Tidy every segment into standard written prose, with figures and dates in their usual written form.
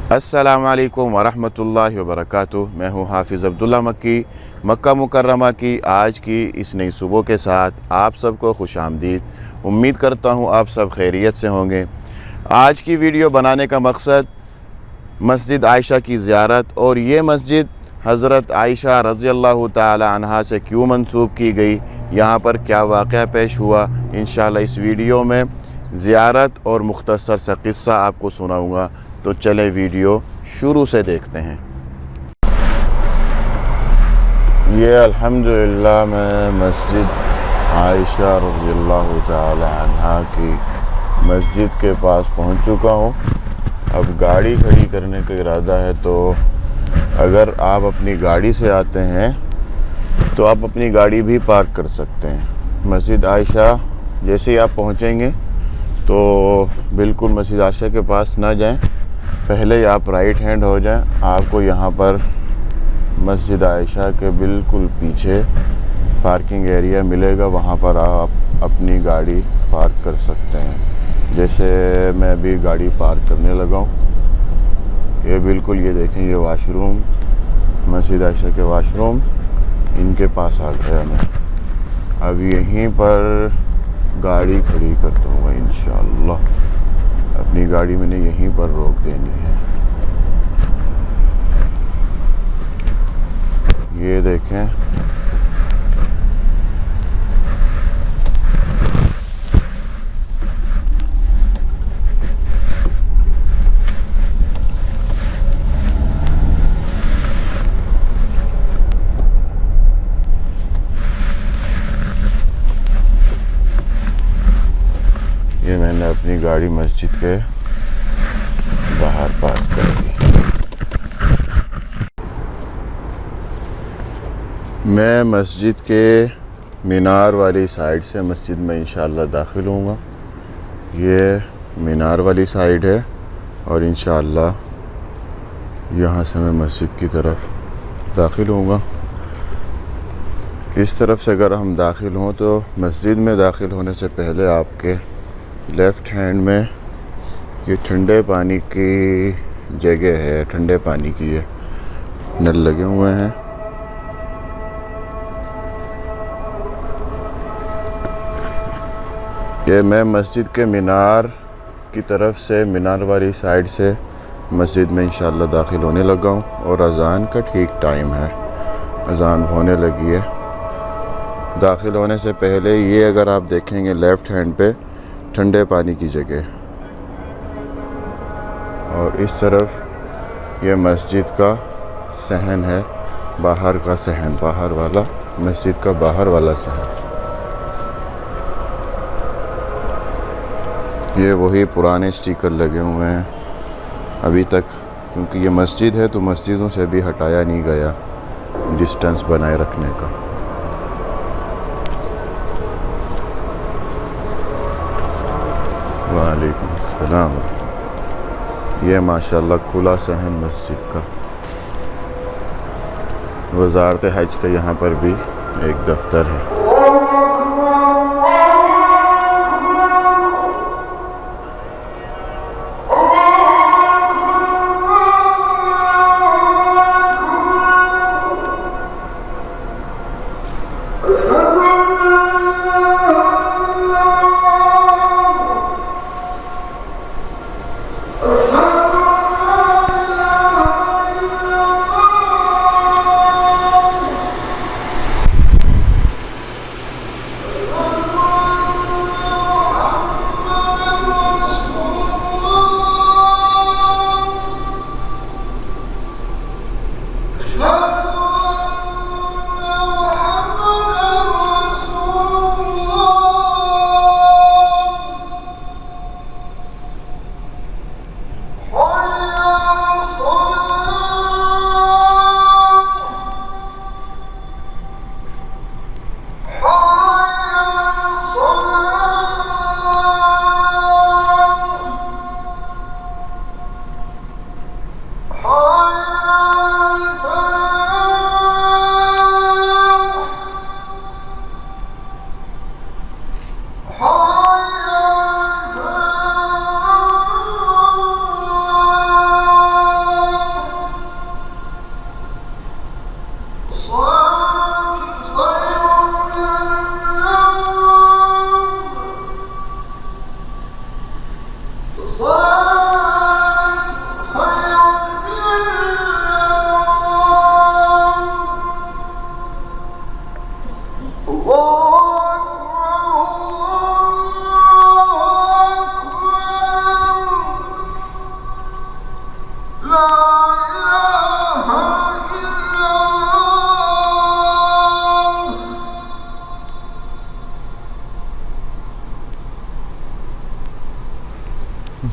अस्सलामु अलैकुम वरहमतुल्लाहि वबरकातुहू। मैं हूँ हाफिज़ अब्दुल्ला मक्की। मक्का मुकर्रमा की आज की इस नई सुबह के साथ आप सबको खुशामदीद। उम्मीद करता हूँ आप सब खैरियत से होंगे। आज की वीडियो बनाने का मकसद मस्जिद आयशा की ज़ियारत और ये मस्जिद हज़रत आयशा रज़ियल्लाहु ताला अन्हा से क्यों मंसूब की गई, यहाँ पर क्या वाक़या पेश हुआ, इंशाअल्लाह इस वीडियो में ज़ियारत और मुख्तसर सा क़िस्सा आपको सुनाऊँगा। तो चले वीडियो शुरू से देखते हैं। ये अल्हम्दुलिल्लाह मैं मस्जिद आयशा रज़ियल्लाहु ताला अन्हा की मस्जिद के पास पहुंच चुका हूं। अब गाड़ी खड़ी करने का इरादा है, तो अगर आप अपनी गाड़ी से आते हैं तो आप अपनी गाड़ी भी पार्क कर सकते हैं। मस्जिद आयशा जैसे ही आप पहुंचेंगे तो बिल्कुल मस्जिद आयशा के पास ना जाएं, पहले ही आप राइट हैंड हो जाएं। आपको यहाँ पर मस्जिद आयशा के बिल्कुल पीछे पार्किंग एरिया मिलेगा, वहाँ पर आप अपनी गाड़ी पार्क कर सकते हैं। जैसे मैं अभी गाड़ी पार्क करने लगा हूँ। ये बिल्कुल ये देखें, ये वाशरूम, मस्जिद आयशा के वाशरूम, इनके पास आ गया मैं। अब यहीं पर गाड़ी खड़ी कर दूँगा इंशाअल्लाह। अपनी गाड़ी मैंने यहीं पर रोक देनी है। ये देखें, ये मैंने अपनी गाड़ी मस्जिद के बाहर पार्क कर दी। मैं मस्जिद के मीनार वाली साइड से मस्जिद में इंशाअल्लाह दाखिल होऊंगा। ये मीनार वाली साइड है और इंशाअल्लाह यहाँ से मैं मस्जिद की तरफ दाखिल होऊंगा। इस तरफ से अगर हम दाखिल हों तो मस्जिद में दाखिल होने से पहले आपके लेफ़्ट हैंड में ये ठंडे पानी की जगह है, ठंडे पानी की ये नल लगे हुए हैं। ये मैं मस्जिद के मीनार की तरफ से, मीनार वाली साइड से मस्जिद में इंशाअल्लाह दाखिल होने लगा हूँ और अज़ान का ठीक टाइम है, अज़ान होने लगी है। दाखिल होने से पहले ये अगर आप देखेंगे लेफ़्ट हैंड पे ठंडे पानी की जगह, और इस तरफ ये मस्जिद का सहन है, बाहर का सहन, बाहर वाला, मस्जिद का बाहर वाला सहन। ये वही पुराने स्टिकर लगे हुए हैं अभी तक, क्योंकि ये मस्जिद है तो मस्जिदों से भी हटाया नहीं गया डिस्टेंस बनाए रखने का। वालेकुम सलाम। ये माशाल्लाह खुला सहन मस्जिद का। वज़ारत हज का यहाँ पर भी एक दफ्तर है।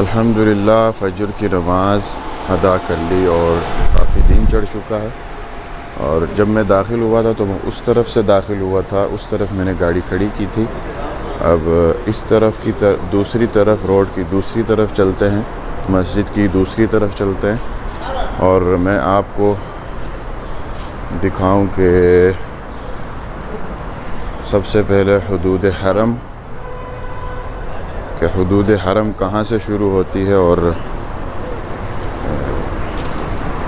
अल्हम्दुलिल्लाह फजर की नमाज़ अदा कर ली और काफ़ी दिन चढ़ चुका है। और जब मैं दाखिल हुआ था तो मैं उस तरफ से दाखिल हुआ था, उस तरफ मैंने गाड़ी खड़ी की थी। अब इस तरफ की दूसरी तरफ, रोड की दूसरी तरफ चलते हैं, मस्जिद की दूसरी तरफ चलते हैं और मैं आपको दिखाऊं कि सबसे पहले हुदूद हरम कि हुदूद हरम कहाँ से शुरू होती है और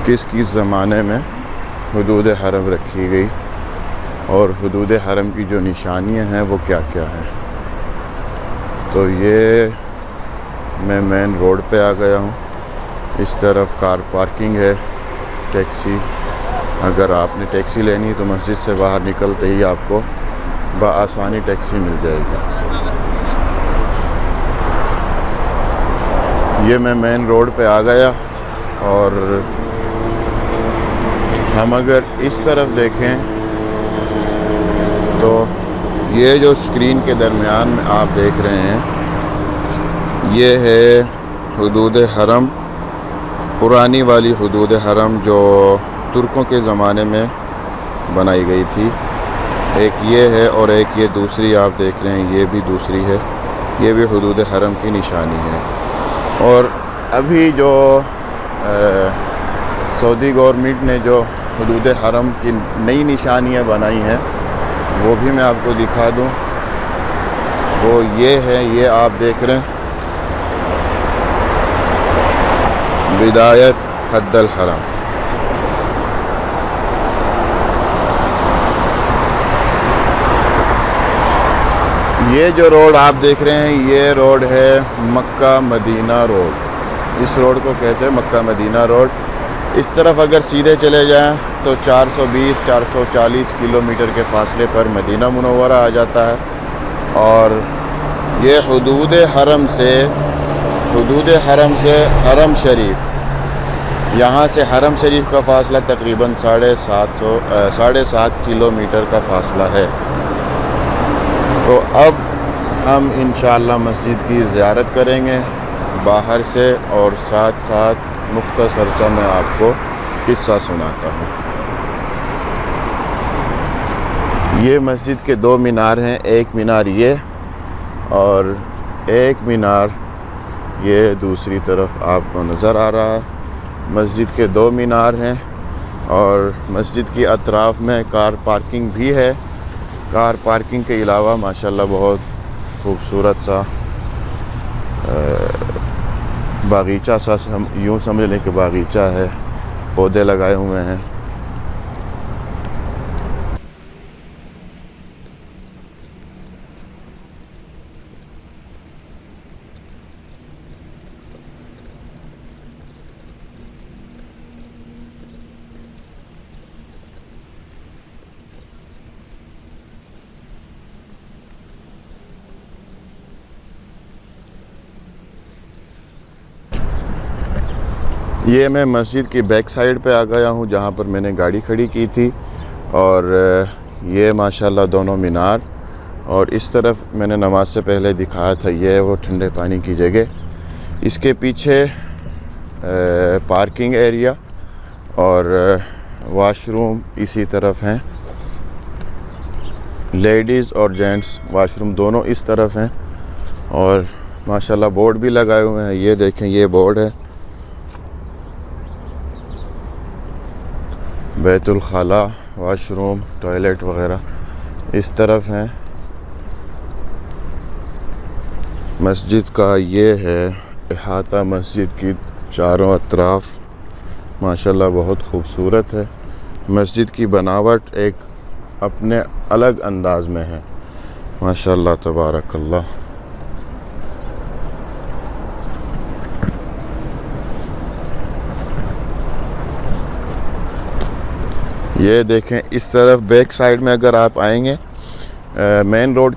किस किस ज़माने में हुदूद हरम रखी गई और हुदूद हरम की जो निशानियां हैं वो क्या क्या हैं। तो ये मैं मेन रोड पे आ गया हूँ। इस तरफ कार पार्किंग है, टैक्सी, अगर आपने टैक्सी लेनी है तो मस्जिद से बाहर निकलते ही आपको बआसानी टैक्सी मिल जाएगी। ये मैं मेन रोड पे आ गया और हम अगर इस तरफ देखें तो ये जो स्क्रीन के दरमियान में आप देख रहे हैं ये है हुदूद हरम, पुरानी वाली हुदूद हरम जो तुर्कों के ज़माने में बनाई गई थी। एक ये है और एक ये दूसरी आप देख रहे हैं, ये भी दूसरी है, ये भी हुदूद हरम की निशानी है। और अभी जो सऊदी गवर्नमेंट ने जो हुदूद हरम की नई निशानियाँ बनाई हैं वो भी मैं आपको दिखा दूँ। वो ये है, ये आप देख रहे हैं बिदायत हद्दल हरम। ये जो रोड आप देख रहे हैं ये रोड है मक्का मदीना रोड। इस रोड को कहते हैं मक्का मदीना रोड। इस तरफ अगर सीधे चले जाएं तो 420-440 किलोमीटर के फासले पर मदीना मुनव्वरा आ जाता है। और ये हुदूद हरम से हरम शरीफ, यहाँ से हरम शरीफ का फ़ासला तकरीबन 7.5 किलोमीटर का फ़ासला है। तो अब हम इंशाअल्लाह मस्जिद की ज़ियारत करेंगे बाहर से और साथ साथ मुख्तसर सा मैं आपको किस्सा सुनाता हूँ। ये मस्जिद के दो मीनार हैं, एक मीनार ये और एक मीनार ये दूसरी तरफ आपको नज़र आ रहा है। मस्जिद के दो मीनार हैं और मस्जिद की अतराफ़ में कार पार्किंग भी है। कार पार्किंग के अलावा माशाल्लाह बहुत खूबसूरत सा बागीचा सा, यूँ समझ लें कि बागीचा है, पौधे लगाए हुए हैं। ये मैं मस्जिद की बैक साइड पे आ गया हूँ जहाँ पर मैंने गाड़ी खड़ी की थी। और ये माशाल्लाह दोनों मीनार, और इस तरफ मैंने नमाज से पहले दिखाया था ये वो ठंडे पानी की जगह। इसके पीछे पार्किंग एरिया और वाशरूम इसी तरफ हैं। लेडीज़ और जेंट्स वाशरूम दोनों इस तरफ हैं। और माशाल्लाह बोर्ड भी लगाए हुए हैं, ये देखें ये बोर्ड है बैतुल खाला, वाशरूम, टॉयलेट वगैरह इस तरफ हैं। मस्जिद का ये है अहाता, मस्जिद की चारों अतराफ माशाल्लाह बहुत खूबसूरत है। मस्जिद की बनावट एक अपने अलग अंदाज में है। माशाअल्लाह तबारकल्लाह। ये देखें, इस तरफ बैक साइड में अगर आप आएंगे मेन रोड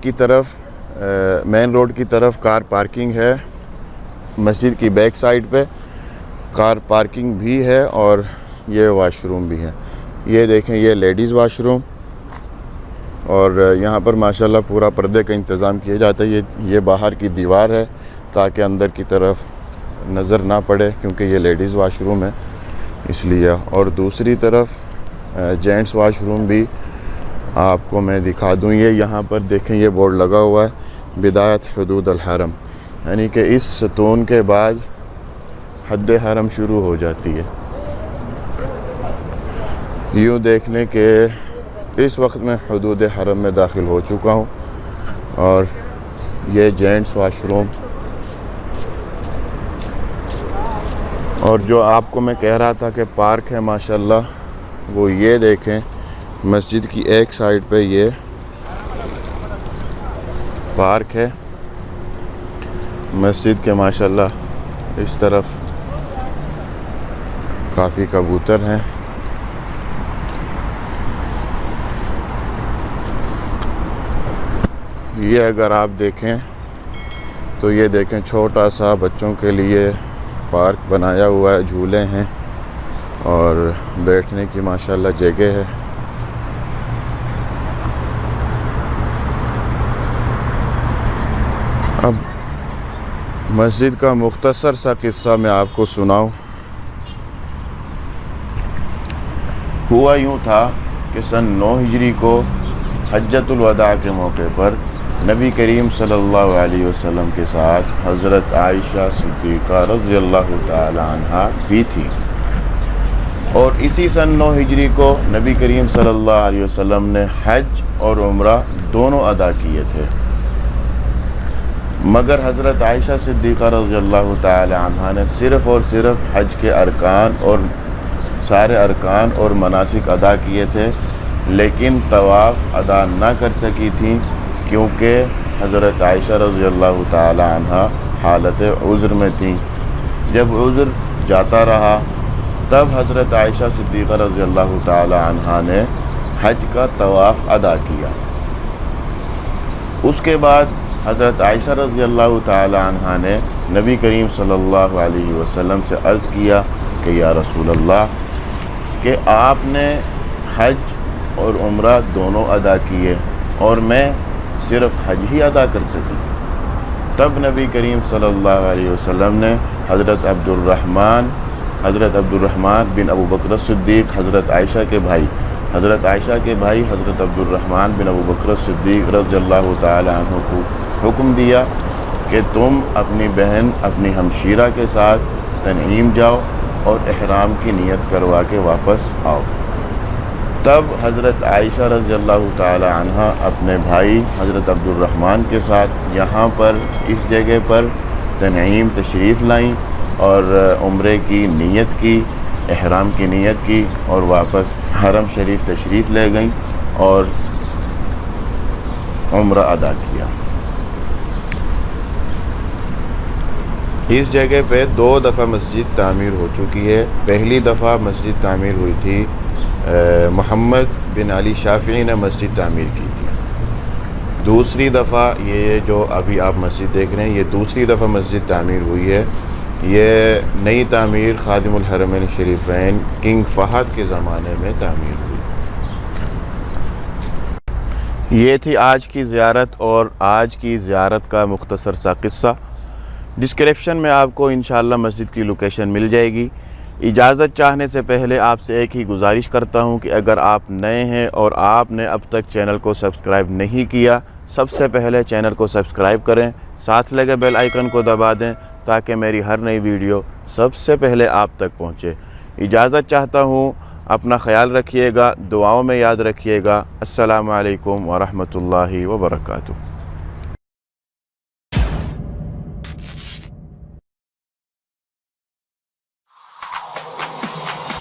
की तरफ कार पार्किंग है। मस्जिद की बैक साइड पे कार पार्किंग भी है और ये वाशरूम भी है। ये देखें, ये लेडीज़ वाशरूम, और यहाँ पर माशाल्लाह पूरा पर्दे का इंतज़ाम किया जाता है। ये बाहर की दीवार है ताकि अंदर की तरफ नज़र ना पड़े, क्योंकि ये लेडीज़ वाशरूम है इसलिए। और दूसरी तरफ जेंट्स वाशरूम भी आपको मैं दिखा दूँ। ये यहाँ पर देखें, ये बोर्ड लगा हुआ है बिदायत हुदूद अल हरम, यानी कि इस सतून के बाद हद हरम शुरू हो जाती है। यूँ देख लें कि इस वक्त मैं हुदूद हरम में दाखिल हो चुका हूँ। और ये जेंट्स वाशरूम, और जो आपको मैं कह रहा था कि पार्क है माशाल्लाह, वो ये देखें, मस्जिद की एक साइड पे ये पार्क है मस्जिद के। माशाल्लाह इस तरफ काफ़ी कबूतर हैं। ये अगर आप देखें तो ये देखें, छोटा सा बच्चों के लिए पार्क बनाया हुआ है, झूले हैं और बैठने की माशाल्लाह जगह है। अब मस्जिद का मुख्तसर सा किस्सा मैं आपको सुनाऊं। हुआ यूँ था कि सन 9 हिजरी को हज्जतुल वदा के मौके पर नबी करीम सल्लल्लाहु अलैहि वसल्लम के साथ हज़रत आयशा सिद्दीक़ा रज़ियल्लाहु ताला अन्हा भी थी। और इसी सन 9 हिजरी को नबी करीम सल्लल्लाहु अलैहि वसल्लम ने हज और उम्रा दोनों अदा किए थे। मगर हज़रत आयशा सिद्दीक़ा रज़ियल्लाहु ताला अन्हा ने सिर्फ़ और सिर्फ हज के अरकान और सारे अरकान और मनासिक अदा किए थे, लेकिन तवाफ़ अदा ना कर सकी थी, क्योंकि हज़रत आयशा रज़ियल्लाहु ताला अन्हा हालत उज़्र में थी। जब उज़्र जाता रहा तब हज़रत आयशा सिद्दीक़ा रज़ियल्लाहु ताला अन्हा ने हज का तवाफ़ अदा किया। उसके बाद हज़रत आयशा रज़ियल्लाहु ताला अन्हा ने नबी करीम सल्लल्लाहु अलैहि वसल्लम से अर्ज़ किया कि या रसूल अल्लाह, कि आपने हज और उम्रा दोनों अदा किए और मैं सिर्फ़ हज ही अदा कर सकी। तब नबी करीम सल्लल्लाहु अलैहि वसल्लम ने हज़रत अब्दुर्रहमान बिन अबू बकर सिद्दीक़, हज़रत आयशा के भाई हज़रत अब्दुर्रहमान बिन अबू बकर सिद्दीक़ रज़ियल्लाहु ताला अन्हु को हुक्म दिया कि तुम अपनी बहन अपनी हमशीरा के साथ तनईम जाओ और इहराम की नियत करवा के वापस आओ। तब हज़रत आयशा रज़ियल्लाहु ताला अन्हा अपने भाई हज़रत अब्दुर्रहमान के साथ यहाँ पर इस जगह पर तनईम तशरीफ़ लाईं और उम्रे की नियत की, इहराम की नियत की और वापस हरम शरीफ तशरीफ़ ले गईं और उम्रा अदा किया। इस जगह पे 2 दफ़ा मस्जिद तामीर हो चुकी है। पहली दफ़ा मस्जिद तामीर हुई थी, मोहम्मद बिन अली शाफ़ी ने मस्जिद तामीर की थी। दूसरी दफ़ा ये जो अभी आप मस्जिद देख रहे हैं, ये दूसरी दफ़ा मस्जिद तामीर हुई है। ये नई तामीर खादिमुल हरमैन शरीफैन किंग फ़हद के ज़माने में तामीर हुई। ये थी आज की ज़ियारत और आज की ज़ियारत का मुख्तसर सा किस्सा। डिस्क्रिप्शन में आपको इंशाअल्लाह मस्जिद की लोकेशन मिल जाएगी। इजाज़त चाहने से पहले आपसे एक ही गुजारिश करता हूं कि अगर आप नए हैं और आपने अब तक चैनल को सब्सक्राइब नहीं किया, सबसे पहले चैनल को सब्सक्राइब करें, साथ लगे बेल आइकन को दबा दें ताकि मेरी हर नई वीडियो सबसे पहले आप तक पहुंचे। इजाज़त चाहता हूं, अपना ख्याल रखिएगा, दुआओं में याद रखिएगा। अस्सलामु अलैकुम व रहमतुल्लाहि व बरकातुहू।